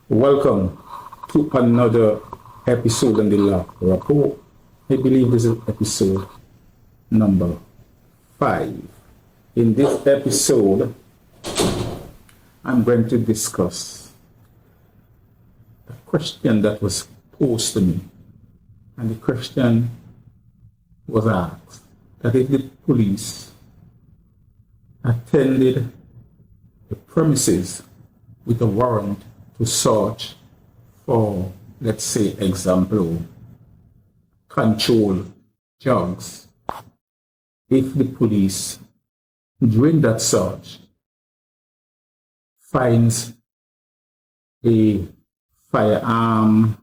Welcome to another episode on the Law Report. I believe this is episode number 5. In this episode, I'm going to discuss a question that was posed to me. And the question was asked that if the police attended the premises with a warrant to search for, let's say, example, controlled drugs, if the police during that search finds a firearm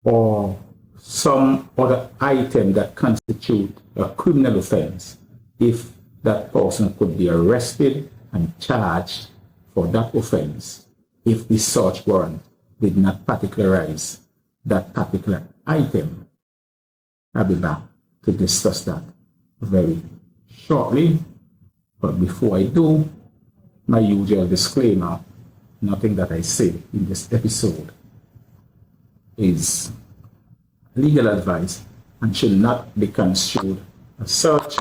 or some other item that constitute a criminal offense, if that person could be arrested and charged for that offense, if the search warrant did not particularize that particular item. I'll be back to discuss that very shortly. But before I do, my usual disclaimer: nothing that I say in this episode is legal advice and should not be construed as such.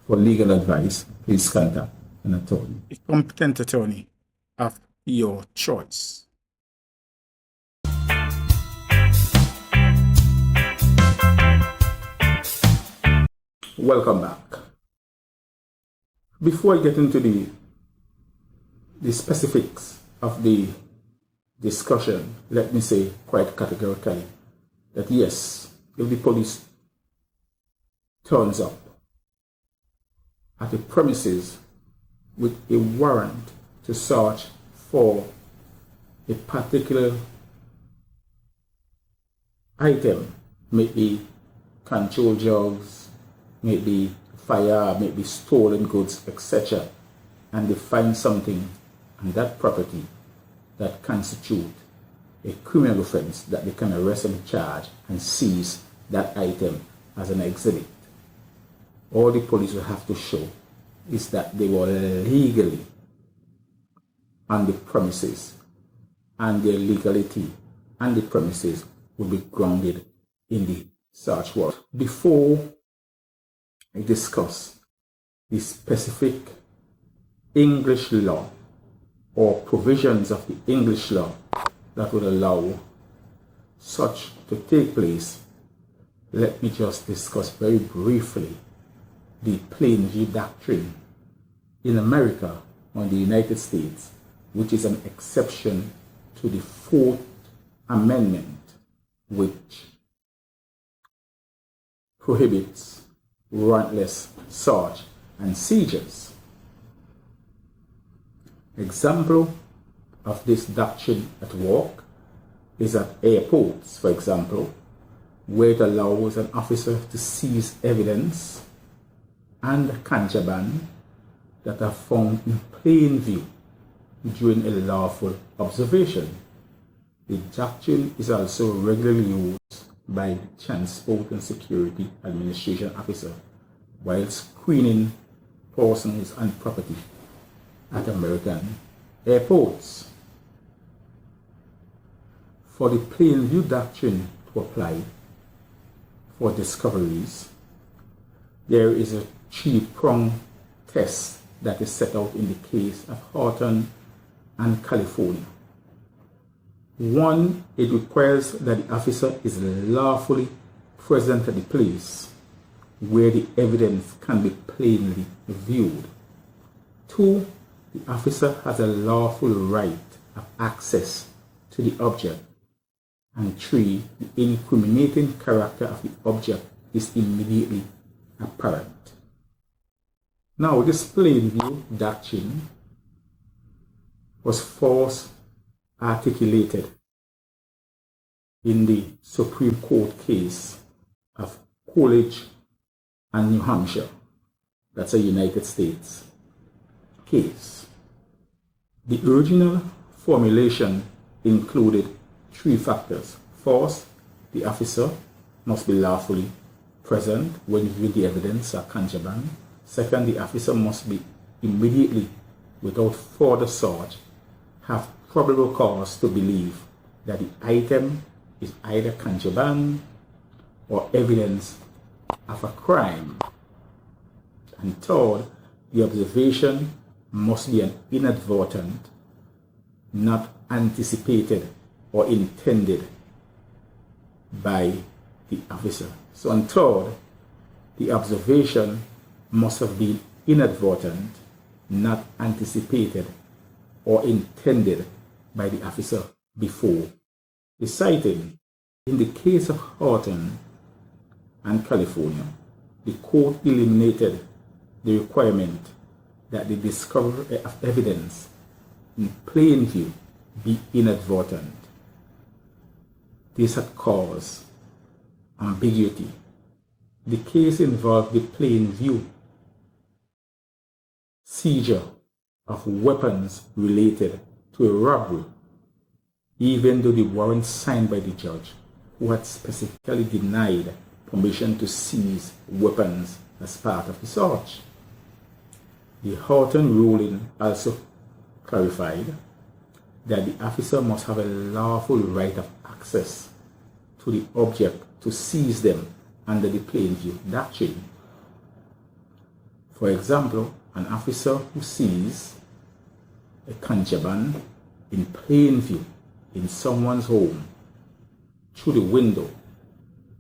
For legal advice, please contact an attorney, a competent attorney of your choice. Welcome back. Before I get into the specifics of the discussion, let me say quite categorically that yes, if the police turns up at the premises with a warrant to search for a particular item, maybe controlled drugs, maybe fire, maybe stolen goods, etc., and they find something on that property that constitute a criminal offense that they can arrest and charge and seize that item as an exhibit, all the police will have to show is that they were legally on the premises, and their legality on the premises will be grounded in the search warrant. Before I discuss the specific English law or provisions of the English law that would allow such to take place, let me just discuss very briefly the plain view doctrine in America or the United States, which is an exception to the 4th Amendment, which prohibits warrantless search and seizures. Example of this doctrine at work is at airports, for example, where it allows an officer to seize evidence and contraband that are found in plain view during a lawful observation. The doctrine is also regularly used by the Transport and Security Administration officer while screening persons and property at American airports. For the plain view doctrine to apply for discoveries, there is a 3-pronged test that is set out in the case of Horton and California. 1, it requires that the officer is lawfully present at the place where the evidence can be plainly viewed. 2, the officer has a lawful right of access to the object. And 3, the incriminating character of the object is immediately apparent. Now, this plain view doctrine was first articulated in the Supreme Court case of Coolidge and New Hampshire. That's a United States case. The original formulation included 3 factors. First, the officer must be lawfully present when viewing the evidence or contraband. Second, the officer must be immediately, without further search, have probable cause to believe that the item is either contraband or evidence of a crime. And third, the observation must be an inadvertent, not anticipated or intended by the officer. So on third, the observation must have been inadvertent, not anticipated or intended by the officer before the sighting. In the case of Horton and California, the court eliminated the requirement that the discovery of evidence in plain view be inadvertent. This had caused ambiguity. The case involved the plain view seizure of weapons related to a robbery, even though the warrant signed by the judge, who had specifically denied permission to seize weapons as part of the search. The Horton ruling also clarified that the officer must have a lawful right of access to the object to seize them under the plain view doctrine. For example, an officer who sees a contraband in plain view in someone's home through the window,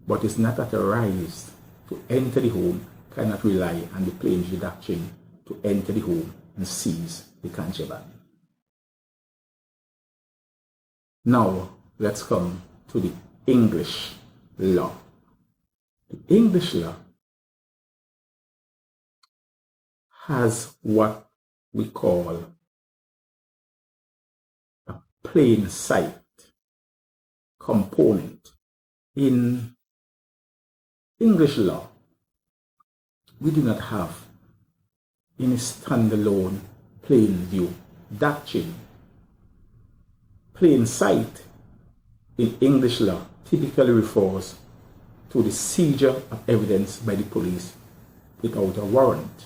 but is not authorized to enter the home, cannot rely on the plain view doctrine to enter the home and seize the contraband. Now, let's come to the English law. The English law has what we call a plain sight component. In English law, we do not have any standalone plain view doctrine. Plain sight in English law typically refers to the seizure of evidence by the police without a warrant.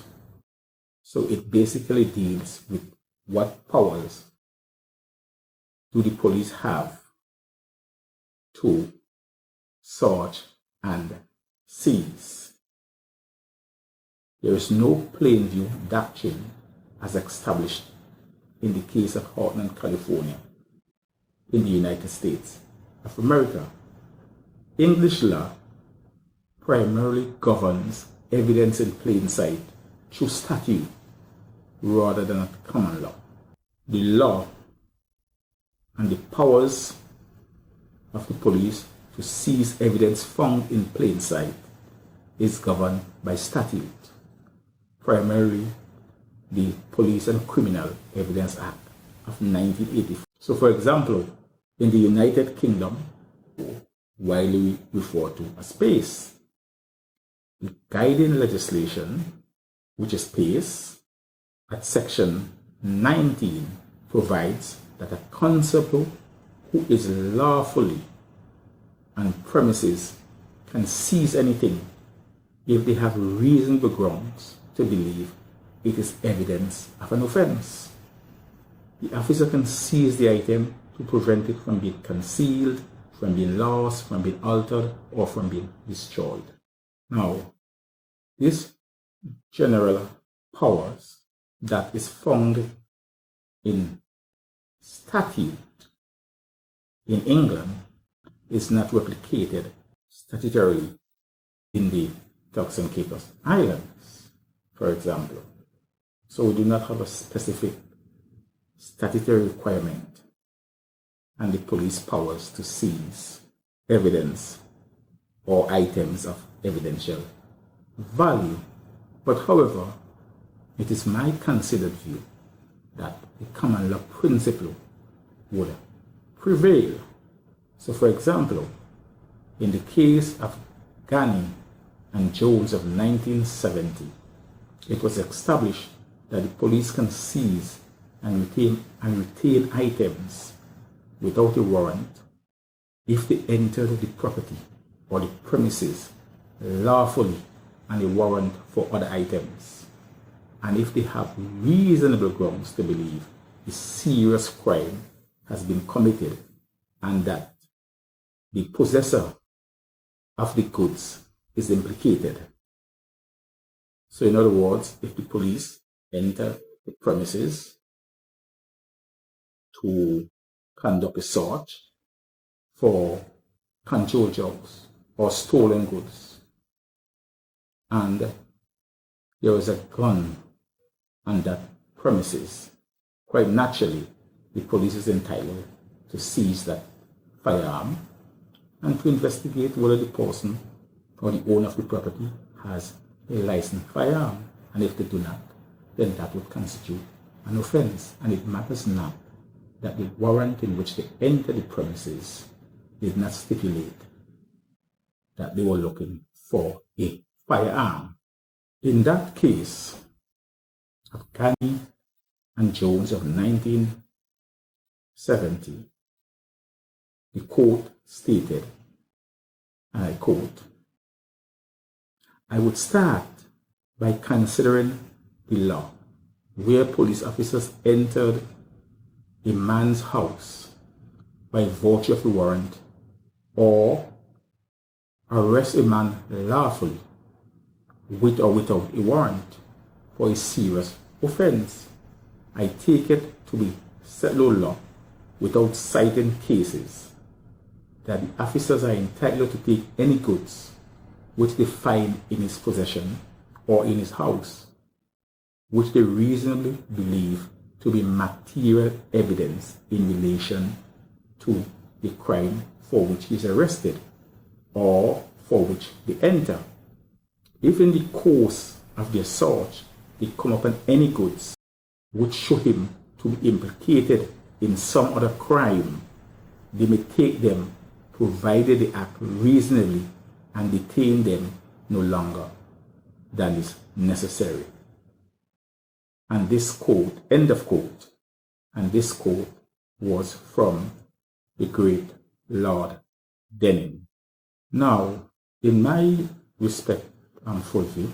So it basically deals with what powers do the police have to search and seize. There is no plain view doctrine as established in the case of Horton and California in the United States of America. English law primarily governs evidence in plain sight through statute rather than at common law. The law and the powers of the police to seize evidence found in plain sight is governed by statute, primarily the Police and Criminal Evidence Act of 1984. So for example, in the United Kingdom, widely referred to as PACE, the guiding legislation, which is PACE, at section 19 provides that a constable who is lawfully on premises can seize anything if they have reasonable grounds to believe it is evidence of an offense. The officer can seize the item to prevent it from being concealed, from being lost, from being altered, or from being destroyed. Now, this general powers that is found in statute in England is not replicated statutorily in the Turks and Caicos Islands, for example. So we do not have a specific statutory requirement and the police powers to seize evidence or items of evidential value. But however, it is my considered view that the common law principle would prevail. So for example, in the case of Ghani and Jones of 1970, it was established that the police can seize and retain items without a warrant if they entered the property or the premises lawfully and a warrant for other items, and if they have reasonable grounds to believe a serious crime has been committed and that the possessor of the goods is implicated. So in other words, if the police enter the premises to conduct a search for controlled drugs or stolen goods, and there is a gun on that premises, quite naturally, the police is entitled to seize that firearm and to investigate whether the person or the owner of the property has a licensed firearm. And if they do not, then that would constitute an offense. And it matters not that the warrant in which they entered the premises did not stipulate that they were looking for a firearm. In that case of Canny and Jones of 1970, the court stated, and I quote, "I would start by considering the law where police officers entered a man's house by virtue of a warrant or arrest a man lawfully with or without a warrant for a serious offense. I take it to be settled law without citing cases that the officers are entitled to take any goods which they find in his possession or in his house, which they reasonably believe to be material evidence in relation to the crime for which he is arrested or for which they enter. If in the course of their search they come upon any goods which show him to be implicated in some other crime, they may take them provided they act reasonably and detain them no longer than is necessary." And this quote, end of quote, and this quote was from the great Lord Denning. Now, in my respect and full view,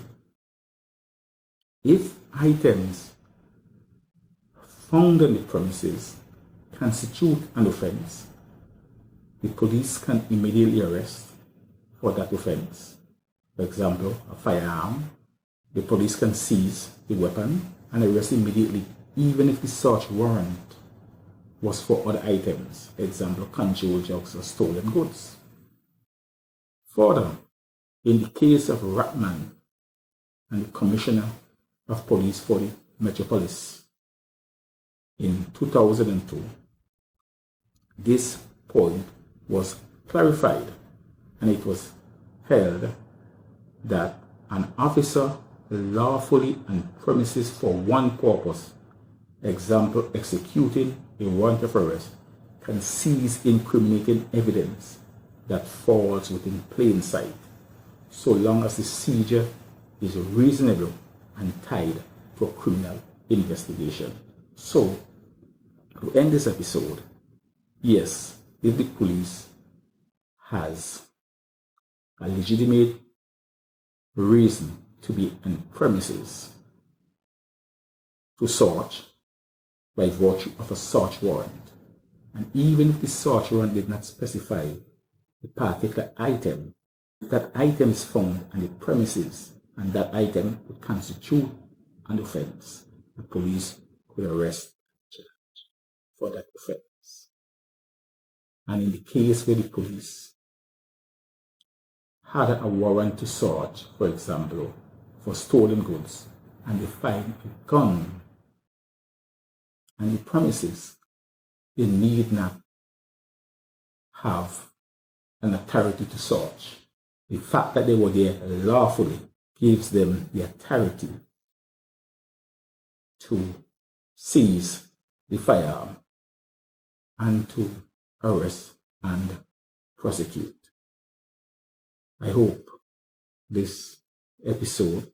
if items found on the premises constitute an offense, the police can immediately arrest for that offense. For example, a firearm, the police can seize the weapon and arrest immediately, even if the search warrant was for other items, example, controlled drugs or stolen goods. Further, in the case of Ratman and the Commissioner of Police for the Metropolis in 2002, this point was clarified, and it was held that an officer lawfully on premises for one purpose, example, executing a warrant of arrest, can seize incriminating evidence that falls within plain sight, so long as the seizure is reasonable and tied to a criminal investigation. So, to end this episode, yes, if the police has a legitimate reason to be on premises to search by virtue of a search warrant, and even if the search warrant did not specify the particular item, if that item is found on the premises and that item would constitute an offense, the police could arrest the judge for that offense. And in the case where the police had a warrant to search, for example, for stolen goods, and they find a gun on the premises, they need not have an authority to search. The fact that they were there lawfully gives them the authority to seize the firearm and to arrest and prosecute. I hope this episode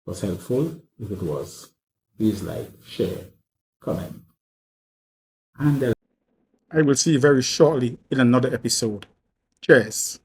was helpful. If it was, please like, share, comment. And I will see you very shortly in another episode. Cheers.